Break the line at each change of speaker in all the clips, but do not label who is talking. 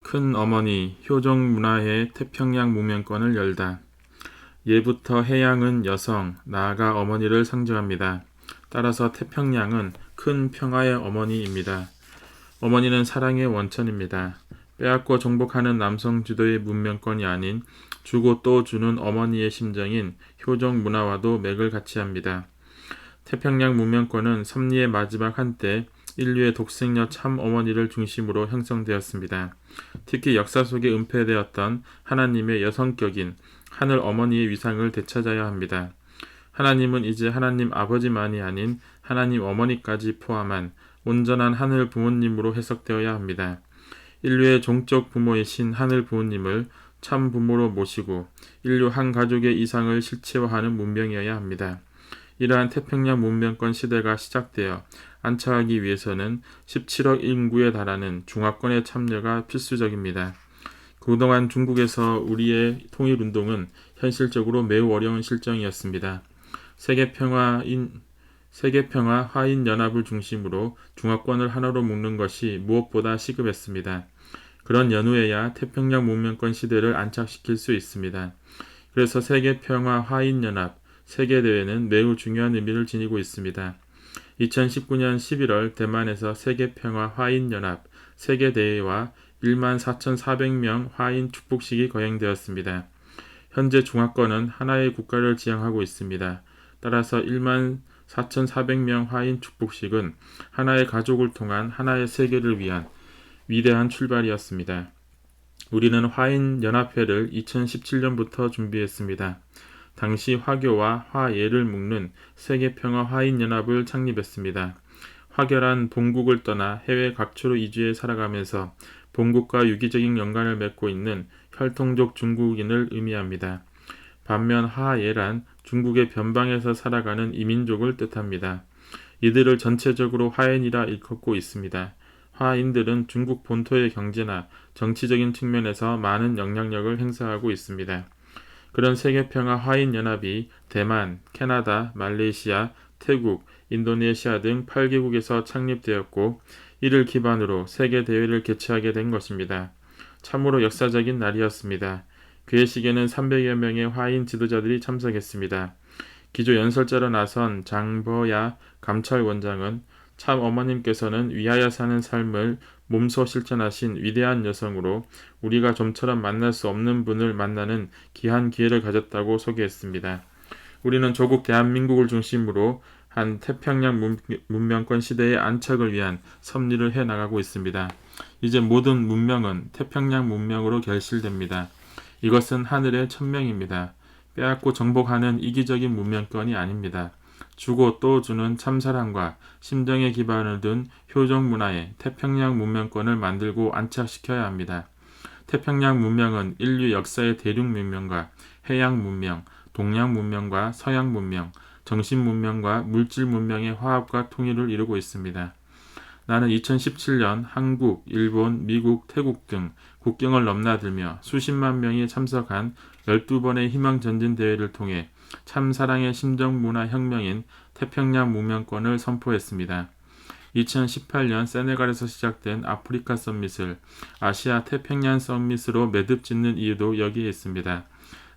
큰 어머니 효종 문화의 태평양 문명권을 열다. 예부터 해양은 여성, 나아가 어머니를 상징합니다. 따라서 태평양은 큰 평화의 어머니입니다. 어머니는 사랑의 원천입니다. 빼앗고 정복하는 남성 주도의 문명권이 아닌 주고 또 주는 어머니의 심정인 효종 문화와도 맥을 같이 합니다. 태평양 문명권은 섭리의 마지막 한때 인류의 독생녀 참 어머니를 중심으로 형성되었습니다. 특히 역사 속에 은폐되었던 하나님의 여성격인 하늘 어머니의 위상을 되찾아야 합니다. 하나님은 이제 하나님 아버지만이 아닌 하나님 어머니까지 포함한 온전한 하늘 부모님으로 해석되어야 합니다. 인류의 종적 부모이신 하늘 부모님을 참 부모로 모시고 인류 한 가족의 이상을 실체화하는 문명이어야 합니다. 이러한 태평양 문명권 시대가 시작되어 안착하기 위해서는 17억 인구에 달하는 중화권의 참여가 필수적입니다. 그동안 중국에서 우리의 통일운동은 현실적으로 매우 어려운 실정이었습니다. 세계평화 화인연합을 중심으로 중화권을 하나로 묶는 것이 무엇보다 시급했습니다. 그런 연후에야 태평양 문명권 시대를 안착시킬 수 있습니다. 그래서 세계평화 화인연합 세계대회는 매우 중요한 의미를 지니고 있습니다. 2019년 11월 대만에서 세계평화 화인연합 세계대회와 14,400명 화인 축복식이 거행되었습니다. 현재 중화권은 하나의 국가를 지향하고 있습니다. 따라서 14,400명 화인 축복식은 하나의 가족을 통한 하나의 세계를 위한 위대한 출발이었습니다. 우리는 화인연합회를 2017년부터 준비했습니다. 당시 화교와 화예를 묶는 세계평화 화인연합을 창립했습니다. 화교란 본국을 떠나 해외 각처로 이주해 살아가면서 본국과 유기적인 연관을 맺고 있는 혈통적 중국인을 의미합니다. 반면 화예란 중국의 변방에서 살아가는 이민족을 뜻합니다. 이들을 전체적으로 화인이라 일컫고 있습니다. 화인들은 중국 본토의 경제나 정치적인 측면에서 많은 영향력을 행사하고 있습니다. 그런 세계평화 화인연합이 대만, 캐나다, 말레이시아, 태국, 인도네시아 등 8개국에서 창립되었고 이를 기반으로 세계대회를 개최하게 된 것입니다. 참으로 역사적인 날이었습니다. 개회식에는 300여 명의 화인 지도자들이 참석했습니다. 기조 연설자로 나선 장버야 감찰원장은 참 어머님께서는 위하여 사는 삶을 몸소 실천하신 위대한 여성으로 우리가 좀처럼 만날 수 없는 분을 만나는 귀한 기회를 가졌다고 소개했습니다. 우리는 조국 대한민국을 중심으로 한 태평양 문명권 시대의 안착을 위한 섭리를 해나가고 있습니다. 이제 모든 문명은 태평양 문명으로 결실됩니다. 이것은 하늘의 천명입니다. 빼앗고 정복하는 이기적인 문명권이 아닙니다. 주고 또 주는 참사랑과 심정의 기반을 둔 효종 문화의 태평양 문명권을 만들고 안착시켜야 합니다. 태평양 문명은 인류 역사의 대륙 문명과 해양 문명, 동양 문명과 서양 문명, 정신 문명과 물질 문명의 화합과 통일을 이루고 있습니다. 나는 2017년 한국, 일본, 미국, 태국 등 국경을 넘나들며 수십만 명이 참석한 12번의 희망전진대회를 통해 참사랑의 심정문화혁명인 태평양 문명권을 선포했습니다. 2018년 세네갈에서 시작된 아프리카 서밋을 아시아 태평양 서밋으로 매듭 짓는 이유도 여기에 있습니다.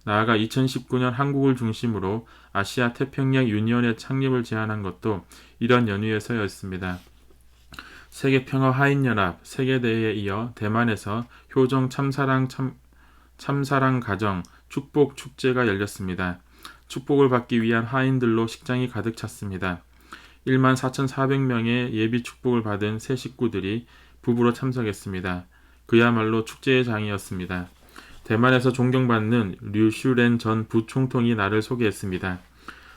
나아가 2019년 한국을 중심으로 아시아 태평양 유니언의 창립을 제안한 것도 이런 연유에서였습니다. 세계평화 화인연합 세계대회에 이어 대만에서 효정 참사랑 가정 축복 축제가 열렸습니다. 축복을 받기 위한 화인들로 식장이 가득 찼습니다. 14,400명의 예비 축복을 받은 새 식구들이 부부로 참석했습니다. 그야말로 축제의 장이었습니다. 대만에서 존경받는 류슈렌 전 부총통이 나를 소개했습니다.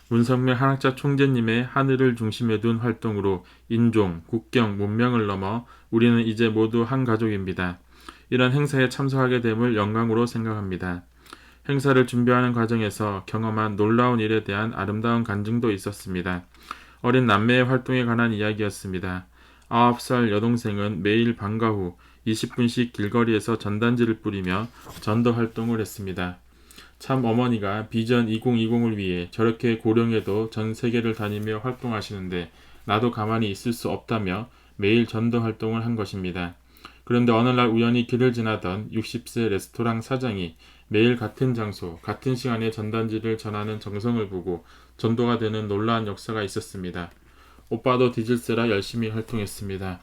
문성명 한학자 총재님의 하늘을 중심에 둔 활동으로 인종, 국경, 문명을 넘어 우리는 이제 모두 한 가족입니다. 이런 행사에 참석하게 됨을 영광으로 생각합니다. 행사를 준비하는 과정에서 경험한 놀라운 일에 대한 아름다운 간증도 있었습니다. 어린 남매의 활동에 관한 이야기였습니다. 9살 여동생은 매일 방과 후 20분씩 길거리에서 전단지를 뿌리며 전도 활동을 했습니다. 참 어머니가 비전 2020을 위해 저렇게 고령에도 전 세계를 다니며 활동하시는데 나도 가만히 있을 수 없다며 매일 전도 활동을 한 것입니다. 그런데 어느 날 우연히 길을 지나던 60세 레스토랑 사장이 매일 같은 장소, 같은 시간에 전단지를 전하는 정성을 보고 전도가 되는 놀라운 역사가 있었습니다. 오빠도 디질스라 열심히 활동했습니다.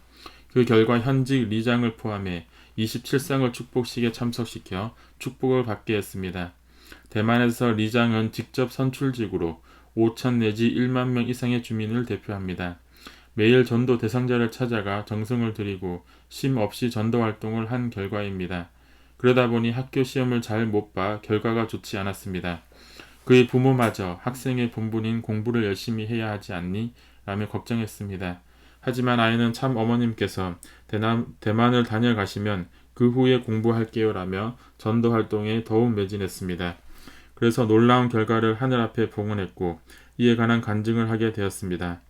그 결과 현직 리장을 포함해 27상을 축복식에 참석시켜 축복을 받게 했습니다. 대만에서 리장은 직접 선출직으로 5천 내지 1만 명 이상의 주민을 대표합니다. 매일 전도 대상자를 찾아가 정성을 들이고 쉼 없이 전도 활동을 한 결과입니다. 그러다 보니 학교 시험을 잘 못 봐 결과가 좋지 않았습니다. 그의 부모마저 학생의 본분인 공부를 열심히 해야 하지 않니? 라며 걱정했습니다. 하지만 아이는 참 어머님께서 대만을 다녀가시면 그 후에 공부할게요 라며 전도 활동에 더욱 매진했습니다. 그래서 놀라운 결과를 하늘 앞에 봉헌했고 이에 관한 간증을 하게 되었습니다.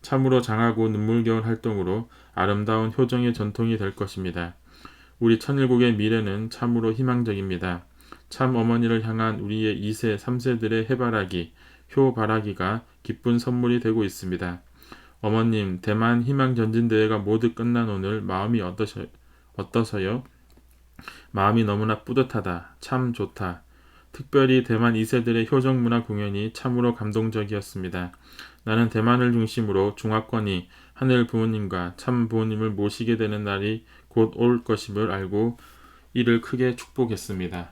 참으로 장하고 눈물겨운 활동으로 아름다운 효정의 전통이 될 것입니다. 우리 천일국의 미래는 참으로 희망적입니다. 참 어머니를 향한 우리의 2세, 3세들의 해바라기, 효바라기가 기쁜 선물이 되고 있습니다. 어머님, 대만 희망전진대회가 모두 끝난 오늘 마음이 어떠서요? 마음이 너무나 뿌듯하다. 참 좋다. 특별히 대만 2세들의 효정문화 공연이 참으로 감동적이었습니다. 나는 대만을 중심으로 중화권이 하늘 부모님과 참 부모님을 모시게 되는 날이 곧 올 것임을 알고 이를 크게 축복했습니다.